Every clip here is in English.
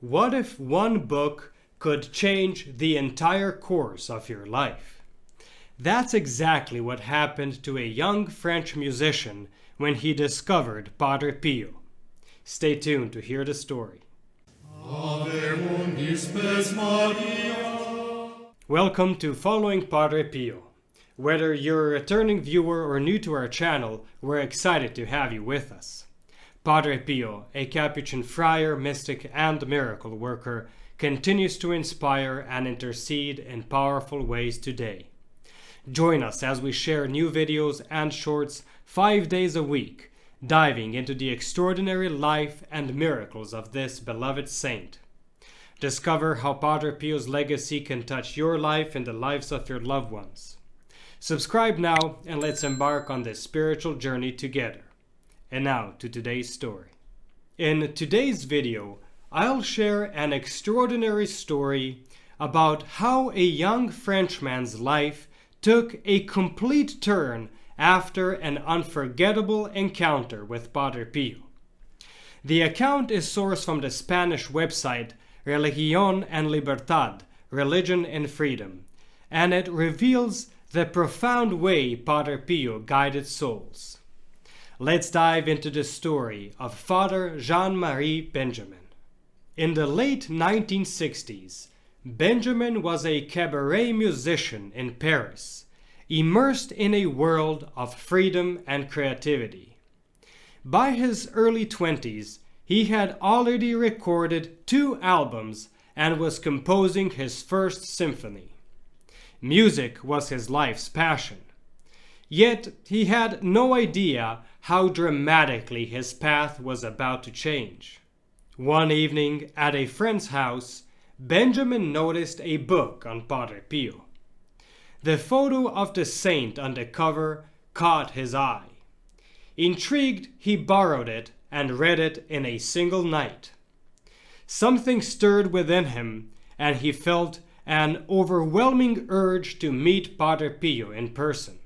What if one book could change the entire course of your life? That's exactly what happened to a young French musician when he discovered Padre Pio. Stay tuned to hear the story. Welcome to Following Padre Pio. Whether you're a returning viewer or new to our channel, we're excited to have you with us. Padre Pio, a Capuchin friar, mystic, and miracle worker, continues to inspire and intercede in powerful ways today. Join us as we share new videos and shorts 5 days a week, diving into the extraordinary life and miracles of this beloved saint. Discover how Padre Pio's legacy can touch your life and the lives of your loved ones. Subscribe now and let's embark on this spiritual journey together. And now to today's story. In today's video, I'll share an extraordinary story about how a young Frenchman's life took a complete turn after an unforgettable encounter with Padre Pio. The account is sourced from the Spanish website Religión en Libertad, Religion and Freedom, and it reveals the profound way Padre Pio guided souls. Let's dive into the story of Father Jean-Marie Benjamin. In the late 1960s, Benjamin was a cabaret musician in Paris, immersed in a world of freedom and creativity. By his early 20s, he had already recorded 2 albums and was composing his first symphony. Music was his life's passion. Yet he had no idea how dramatically his path was about to change. One evening at a friend's house, Benjamin noticed a book on Padre Pio. The photo of the saint on the cover caught his eye. Intrigued, he borrowed it and read it in a single night. Something stirred within him, and he felt an overwhelming urge to meet Padre Pio in person.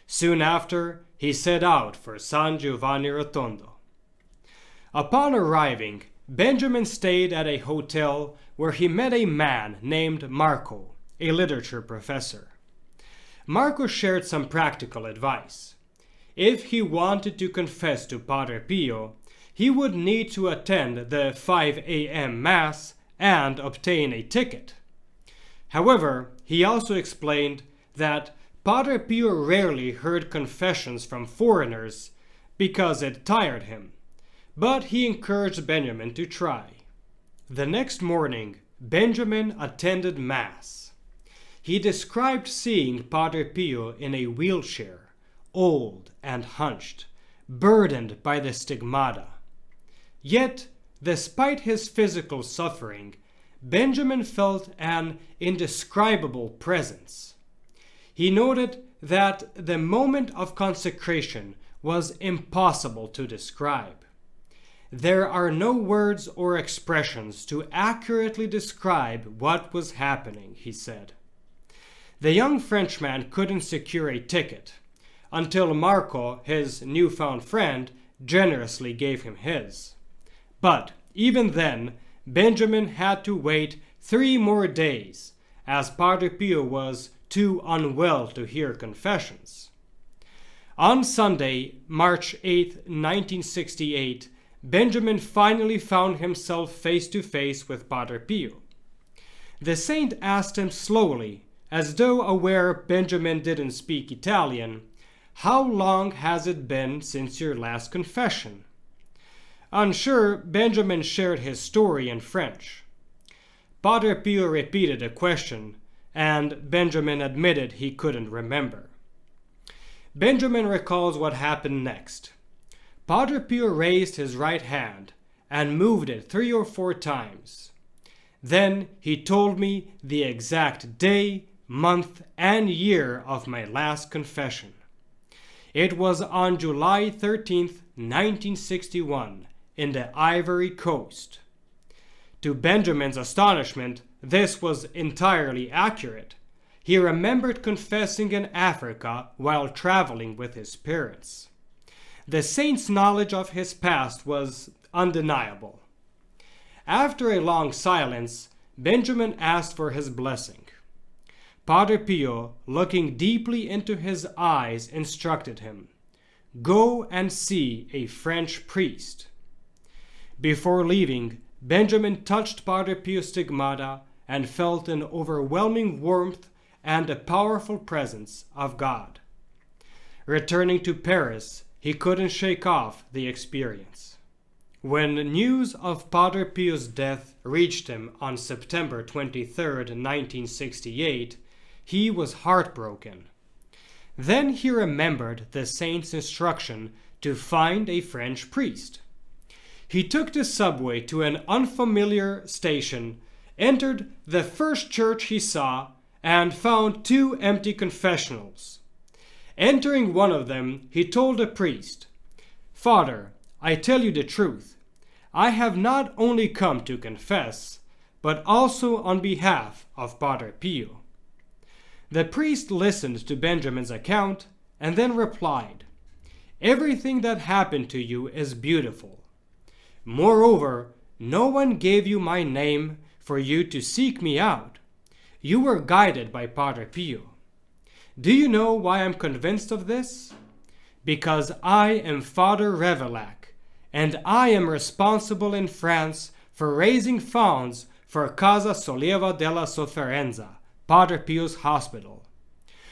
Soon after, he set out for San Giovanni Rotondo. Upon arriving, Benjamin stayed at a hotel where he met a man named Marco, a literature professor. Marco shared some practical advice. If he wanted to confess to Padre Pio, he would need to attend the 5 a.m. Mass and obtain a ticket. However, he also explained that Padre Pio rarely heard confessions from foreigners because it tired him, but he encouraged Benjamin to try. The next morning, Benjamin attended Mass. He described seeing Padre Pio in a wheelchair, old and hunched, burdened by the stigmata. Yet, despite his physical suffering, Benjamin felt an indescribable presence. He noted that the moment of consecration was impossible to describe. There are no words or expressions to accurately describe what was happening, he said. The young Frenchman couldn't secure a ticket until Marco, his newfound friend, generously gave him his. But even then, Benjamin had to wait 3 more days, as Padre Pio was too unwell to hear confessions. On Sunday, March 8, 1968, Benjamin finally found himself face to face with Padre Pio. The saint asked him slowly, as though aware Benjamin didn't speak Italian, "How long has it been since your last confession?" Unsure, Benjamin shared his story in French. Padre Pio repeated the question, and Benjamin admitted he couldn't remember. Benjamin recalls what happened next. Padre Pio raised his right hand and moved it 3 or 4 times. Then he told me the exact day, month, and year of my last confession. It was on July 13th, 1961, in the Ivory Coast. To Benjamin's astonishment, this was entirely accurate. He remembered confessing in Africa while traveling with his parents. The saint's knowledge of his past was undeniable. After a long silence, Benjamin asked for his blessing. Padre Pio, looking deeply into his eyes, instructed him, "Go and see a French priest." Before leaving, Benjamin touched Padre Pio's stigmata and felt an overwhelming warmth and a powerful presence of God. Returning to Paris, he couldn't shake off the experience. When news of Padre Pio's death reached him on September 23, 1968, he was heartbroken. Then he remembered the saint's instruction to find a French priest. He took the subway to an unfamiliar station, entered the first church he saw, and found 2 empty confessionals. Entering one of them, he told the priest, "Father, I tell you the truth. I have not only come to confess, but also on behalf of Padre Pio." The priest listened to Benjamin's account and then replied, "Everything that happened to you is beautiful. Moreover, no one gave you my name for you to seek me out. You were guided by Padre Pio. Do you know why I'm convinced of this? Because I am Father Revelac, and I am responsible in France for raising funds for Casa Solleva della Sofferenza, Padre Pio's hospital.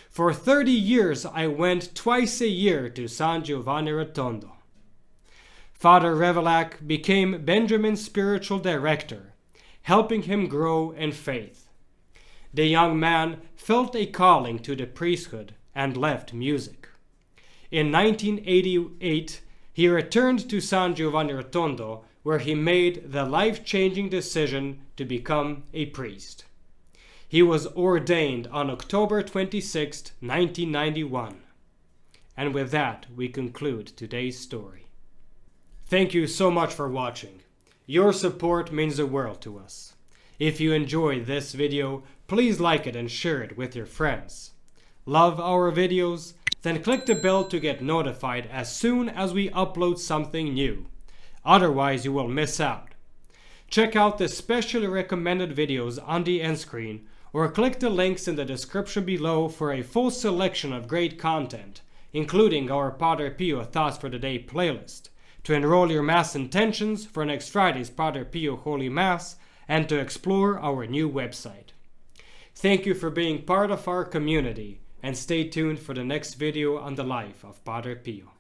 For 30 years I went twice a year to San Giovanni Rotondo." Father Revelac became Benjamin's spiritual director, helping him grow in faith. The young man felt a calling to the priesthood and left music. In 1988, he returned to San Giovanni Rotondo, where he made the life-changing decision to become a priest. He was ordained on October 26, 1991. And with that, we conclude today's story. Thank you so much for watching. Your support means the world to us. If you enjoyed this video, please like it and share it with your friends. Love our videos? Then click the bell to get notified as soon as we upload something new. Otherwise, you will miss out. Check out the specially recommended videos on the end screen or click the links in the description below for a full selection of great content, including our Padre Pio Thoughts for the Day playlist, to enroll your Mass intentions for next Friday's Padre Pio Holy Mass, and to explore our new website. Thank you for being part of our community, and stay tuned for the next video on the life of Padre Pio.